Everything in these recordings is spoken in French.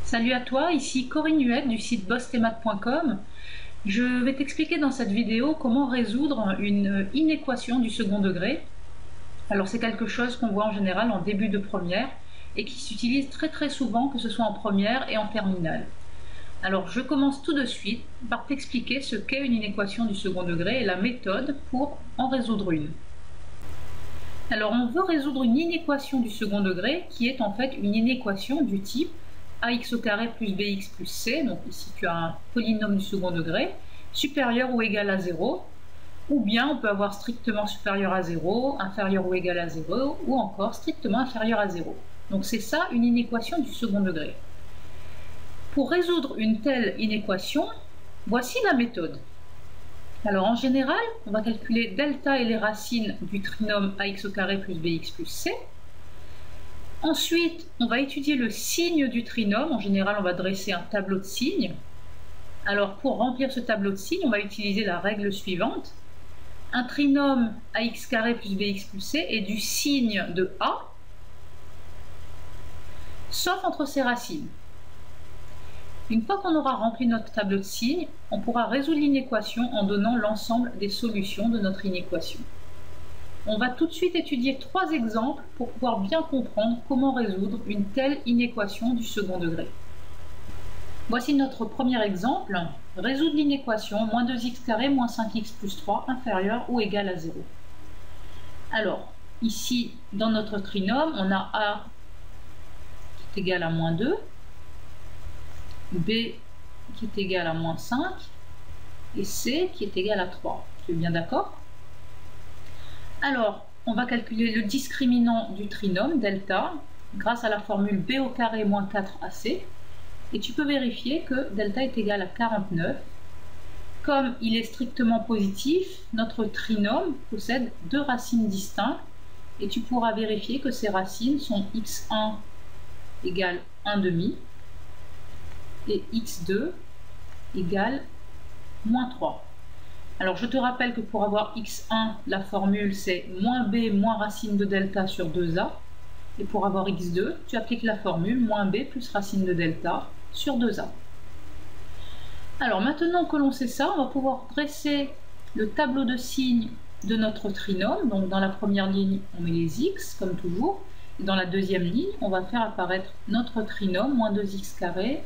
Salut à toi, ici Corinne Huette du site bossthemath.com. Je vais t'expliquer dans cette vidéo comment résoudre une inéquation du second degré. Alors c'est quelque chose qu'on voit en général en début de première et qui s'utilise très souvent, que ce soit en première et en terminale. Alors je commence tout de suite par t'expliquer ce qu'est une inéquation du second degré et la méthode pour en résoudre une. Alors on veut résoudre une inéquation du second degré qui est en fait une inéquation du type ax au carré plus bx plus c, donc ici tu as un polynôme du second degré, supérieur ou égal à 0, ou bien on peut avoir strictement supérieur à 0, inférieur ou égal à 0, ou encore strictement inférieur à 0. Donc c'est ça une inéquation du second degré. Pour résoudre une telle inéquation, voici la méthode. Alors en général, on va calculer delta et les racines du trinôme ax au carré plus bx plus c. Ensuite, on va étudier le signe du trinôme. En général, on va dresser un tableau de signes. Alors, pour remplir ce tableau de signes, on va utiliser la règle suivante. Un trinôme ax carré plus bx plus c est du signe de a, sauf entre ses racines. Une fois qu'on aura rempli notre tableau de signes, on pourra résoudre l'inéquation en donnant l'ensemble des solutions de notre inéquation. On va tout de suite étudier 3 exemples pour pouvoir bien comprendre comment résoudre une telle inéquation du second degré. Voici notre premier exemple. Résoudre l'inéquation moins 2x carré moins 5x plus 3 inférieur ou égal à 0. Alors, ici, dans notre trinôme, on a a qui est égal à moins 2, b qui est égal à moins 5 et c qui est égal à 3. Tu es bien d'accord ? Alors, on va calculer le discriminant du trinôme, delta, grâce à la formule b au carré moins 4ac. Et tu peux vérifier que delta est égal à 49. Comme il est strictement positif, notre trinôme possède deux racines distinctes. Et tu pourras vérifier que ces racines sont x1 égale 1 demi et x2 égale moins 3. Alors je te rappelle que pour avoir x1, la formule c'est moins b moins racine de delta sur 2a. Et pour avoir x2, tu appliques la formule moins b plus racine de delta sur 2a. Alors maintenant que l'on sait ça, on va pouvoir dresser le tableau de signes de notre trinôme. Donc dans la première ligne, on met les x comme toujours. Et dans la deuxième ligne, on va faire apparaître notre trinôme, moins 2x carré,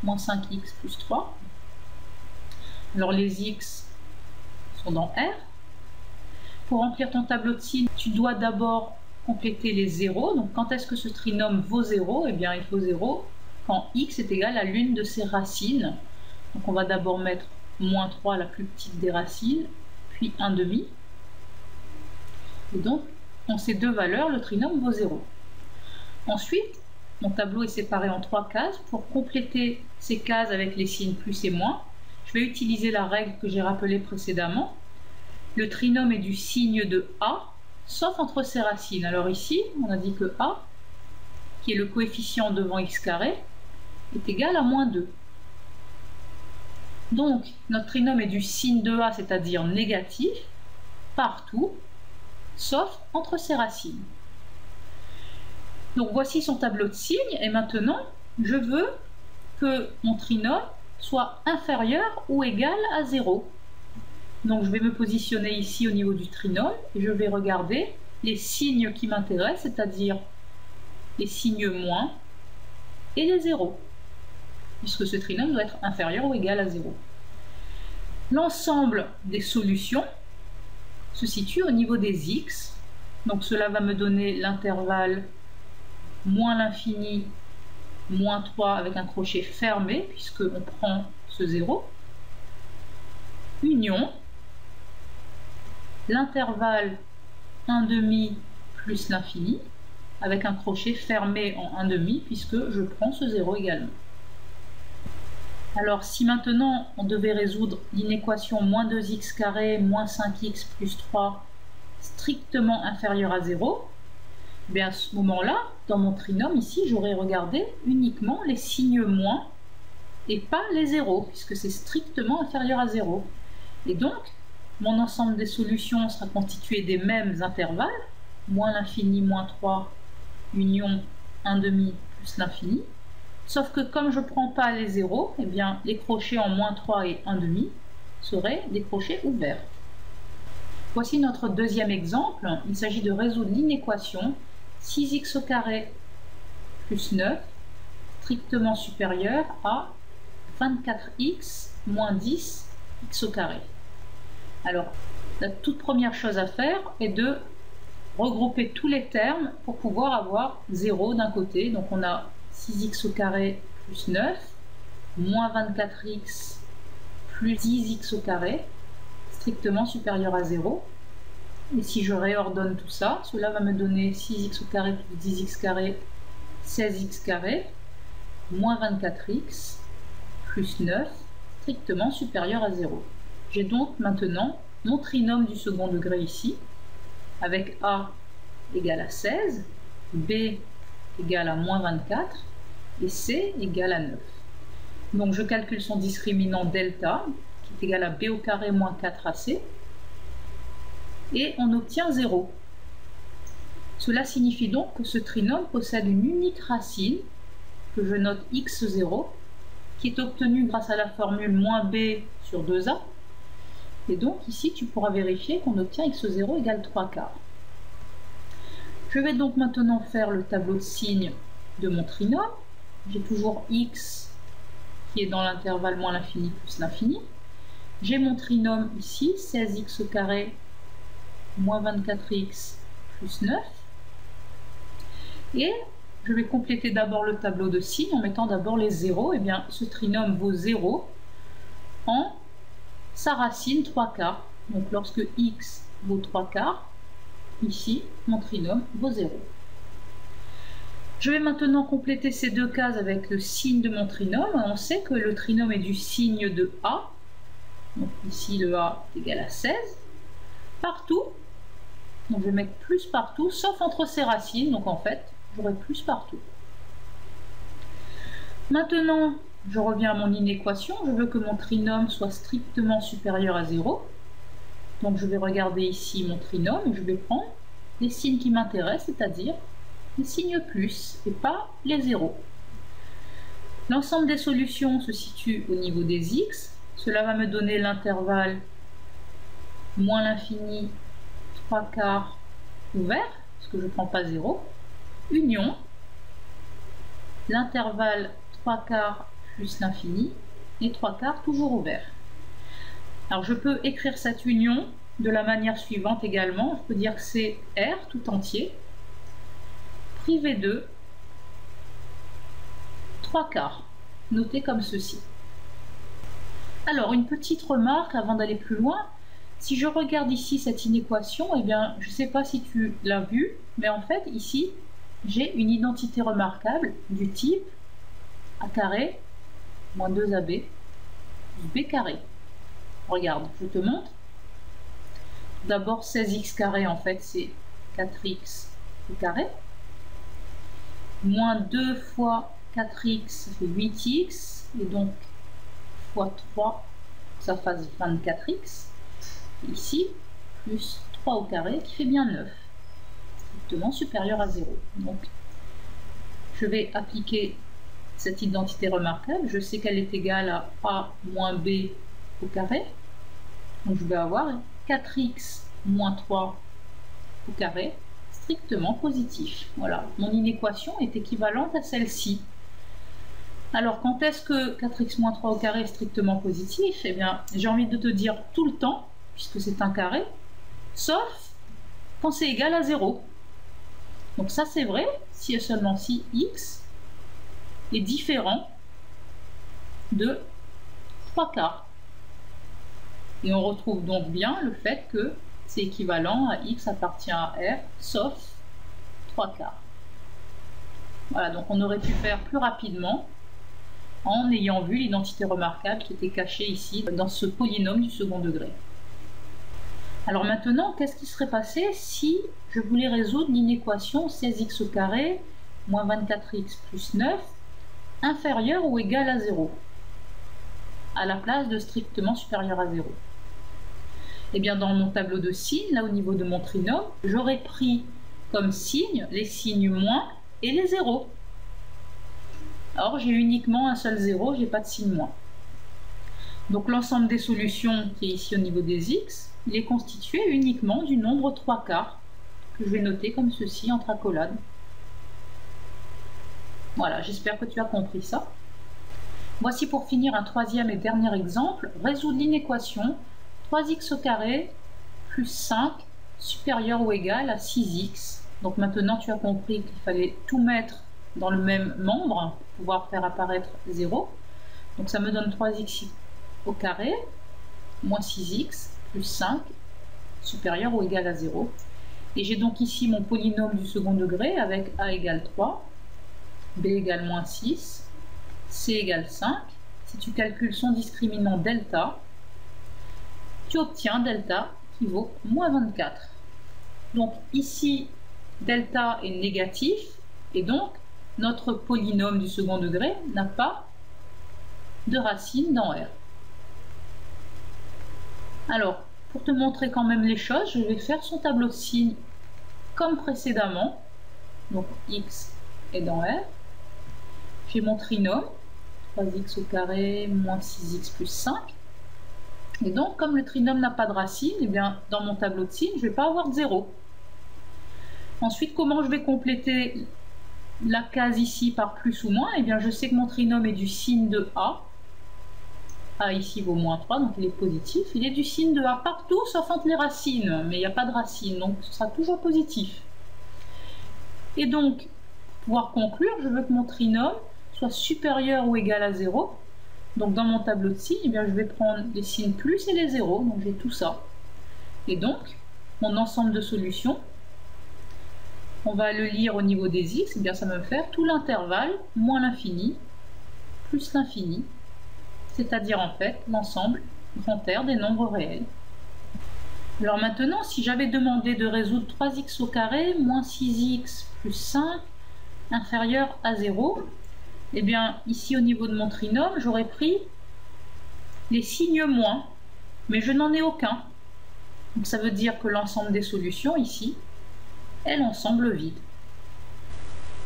moins 5x plus 3. Alors les x dans R. Pour remplir ton tableau de signes, tu dois d'abord compléter les zéros. Donc quand est-ce que ce trinôme vaut 0? Eh bien il faut 0 quand x est égal à l'une de ses racines. Donc on va d'abord mettre moins 3, la plus petite des racines, puis 1 demi. Et donc en ces deux valeurs, le trinôme vaut 0. Ensuite, mon tableau est séparé en 3 cases. Pour compléter ces cases avec les signes plus et moins, je vais utiliser la règle que j'ai rappelée précédemment. Le trinôme est du signe de a, sauf entre ses racines. Alors ici, on a dit que a, qui est le coefficient devant x carré, est égal à moins 2. Donc, notre trinôme est du signe de a, c'est-à-dire négatif, partout, sauf entre ses racines. Donc voici son tableau de signes, et maintenant, je veux que mon trinôme soit inférieur ou égal à 0. Donc je vais me positionner ici au niveau du trinôme et je vais regarder les signes qui m'intéressent, c'est-à-dire les signes moins et les zéros, puisque ce trinôme doit être inférieur ou égal à 0. L'ensemble des solutions se situe au niveau des x, donc cela va me donner l'intervalle moins l'infini moins 3 avec un crochet fermé, puisqu'on prend ce 0, union, l'intervalle 1 demi plus l'infini, avec un crochet fermé en 1 demi, puisque je prends ce 0 également. Alors si maintenant on devait résoudre l'inéquation moins 2x carré moins 5x plus 3 strictement inférieur à 0, bien à ce moment-là, dans mon trinôme ici, j'aurais regardé uniquement les signes moins et pas les zéros, puisque c'est strictement inférieur à 0. Et donc, mon ensemble des solutions sera constitué des mêmes intervalles, moins l'infini, moins 3, union 1 demi plus l'infini, Sauf que comme je ne prends pas les zéros, eh bien, les crochets en moins 3 et 1,5 seraient des crochets ouverts. Voici notre deuxième exemple. Il s'agit de résoudre l'inéquation 6x au carré plus 9 strictement supérieur à 24x moins 10x au carré. Alors, la toute première chose à faire est de regrouper tous les termes pour pouvoir avoir 0 d'un côté. Donc on a 6x au carré plus 9, moins 24x plus 10x au carré, strictement supérieur à 0. Et si je réordonne tout ça, cela va me donner 6x au carré plus 10x carré, 16x carré, moins 24x plus 9, strictement supérieur à 0. J'ai donc maintenant mon trinôme du second degré ici, avec A égale à 16, B égale à moins 24 et C égale à 9. Donc je calcule son discriminant delta, qui est égal à B au carré moins 4AC, et on obtient 0. Cela signifie donc que ce trinôme possède une unique racine, que je note x0, qui est obtenue grâce à la formule moins b sur 2a. Et donc ici, tu pourras vérifier qu'on obtient x0 égale 3/4. Je vais donc maintenant faire le tableau de signes de mon trinôme. J'ai toujours x qui est dans l'intervalle moins l'infini plus l'infini. J'ai mon trinôme ici, 16x au carré moins 24x plus 9. Et je vais compléter d'abord le tableau de signes en mettant d'abord les zéros. Et bien, ce trinôme vaut 0 en sa racine 3/4. Donc lorsque x vaut 3/4, ici, mon trinôme vaut 0. Je vais maintenant compléter ces deux cases avec le signe de mon trinôme. On sait que le trinôme est du signe de A. Donc ici, le A est égal à 16. Partout, donc je vais mettre plus partout, sauf entre ces racines. Donc en fait, j'aurai plus partout. Maintenant, je reviens à mon inéquation. Je veux que mon trinôme soit strictement supérieur à 0. Donc je vais regarder ici mon trinôme et je vais prendre les signes qui m'intéressent, c'est-à-dire les signes plus et pas les zéros. L'ensemble des solutions se situe au niveau des x. Cela va me donner l'intervalle moins l'infini 3/4 ouvert, parce que je ne prends pas 0, union l'intervalle 3/4 plus l'infini et 3/4 toujours ouvert. Alors je peux écrire cette union de la manière suivante également. Je peux dire que c'est R tout entier privé de 3/4, noté comme ceci. Alors une petite remarque avant d'aller plus loin. Si je regarde ici cette inéquation, eh bien, je ne sais pas si tu l'as vu, mais en fait, ici, j'ai une identité remarquable du type A carré moins 2AB plus B carré. Regarde, je te montre. D'abord, 16x carré, en fait, c'est 4x au carré. Moins 2 fois 4x, ça fait 8x. Et donc, fois 3, ça fasse 24x. Ici, plus 3 au carré, qui fait bien 9, strictement supérieur à 0. Donc, je vais appliquer cette identité remarquable. Je sais qu'elle est égale à A moins B au carré. Donc, je vais avoir 4x moins 3 au carré, strictement positif. Voilà, mon inéquation est équivalente à celle-ci. Alors, quand est-ce que 4x moins 3 au carré est strictement positif? Eh bien, j'ai envie de te dire tout le temps, puisque c'est un carré, sauf quand c'est égal à 0. Donc ça c'est vrai si et seulement si x est différent de 3/4. Et on retrouve donc bien le fait que c'est équivalent à x appartient à R, sauf 3/4. Voilà, donc on aurait pu faire plus rapidement en ayant vu l'identité remarquable qui était cachée ici dans ce polynôme du second degré. Alors maintenant, qu'est-ce qui serait passé si je voulais résoudre l'inéquation 16x au carré moins 24x plus 9 inférieur ou égal à 0 à la place de strictement supérieur à 0? Eh bien, dans mon tableau de signes, là au niveau de mon trinôme, j'aurais pris comme signe les signes moins et les zéros. Or, j'ai uniquement un seul 0, j'ai pas de signe moins. Donc l'ensemble des solutions qui est ici au niveau des x, il est constitué uniquement du nombre 3/4 que je vais noter comme ceci entre accolades. Voilà, j'espère que tu as compris ça. Voici pour finir un troisième et dernier exemple. Résoudre l'inéquation 3x au carré plus 5 supérieur ou égal à 6x. Donc maintenant tu as compris qu'il fallait tout mettre dans le même membre pour pouvoir faire apparaître 0. Donc ça me donne 3x au carré moins 6x plus 5 supérieur ou égal à 0. Et j'ai donc ici mon polynôme du second degré avec a égale 3, b égale moins 6, c égale 5. Si tu calcules son discriminant delta, tu obtiens delta qui vaut moins 24. Donc ici, delta est négatif et donc notre polynôme du second degré n'a pas de racine dans R. Alors, pour te montrer quand même les choses, je vais faire son tableau de signes comme précédemment. Donc x est dans R. J'ai mon trinôme, 3x au carré moins 6x plus 5. Et donc, comme le trinôme n'a pas de racine, eh bien, dans mon tableau de signes, je ne vais pas avoir de 0. Ensuite, comment je vais compléter la case ici par plus ou moins? Eh bien, je sais que mon trinôme est du signe de A. A ici vaut moins 3, donc il est positif. Il est du signe de A partout, sauf entre les racines. Mais il n'y a pas de racine, donc ce sera toujours positif. Et donc, pour pouvoir conclure, je veux que mon trinôme soit supérieur ou égal à 0. Donc dans mon tableau de signes, eh bien, je vais prendre les signes plus et les zéros, donc j'ai tout ça. Et donc, mon ensemble de solutions, on va le lire au niveau des x, eh bien, ça va me faire tout l'intervalle moins l'infini plus l'infini, c'est-à-dire en fait l'ensemble grand R des nombres réels. Alors maintenant, si j'avais demandé de résoudre 3x au carré moins 6x plus 5 inférieur à 0, eh bien, ici au niveau de mon trinôme, j'aurais pris les signes moins, mais je n'en ai aucun. Donc ça veut dire que l'ensemble des solutions ici est l'ensemble vide.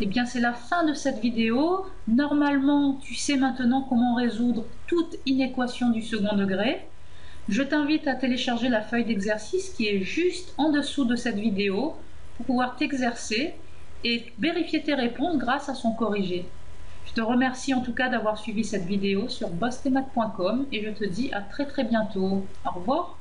Eh bien, c'est la fin de cette vidéo. Normalement, tu sais maintenant comment résoudre toute inéquation du second degré. Je t'invite à télécharger la feuille d'exercice qui est juste en dessous de cette vidéo pour pouvoir t'exercer et vérifier tes réponses grâce à son corrigé. Je te remercie en tout cas d'avoir suivi cette vidéo sur bossemaths.com et je te dis à très bientôt. Au revoir.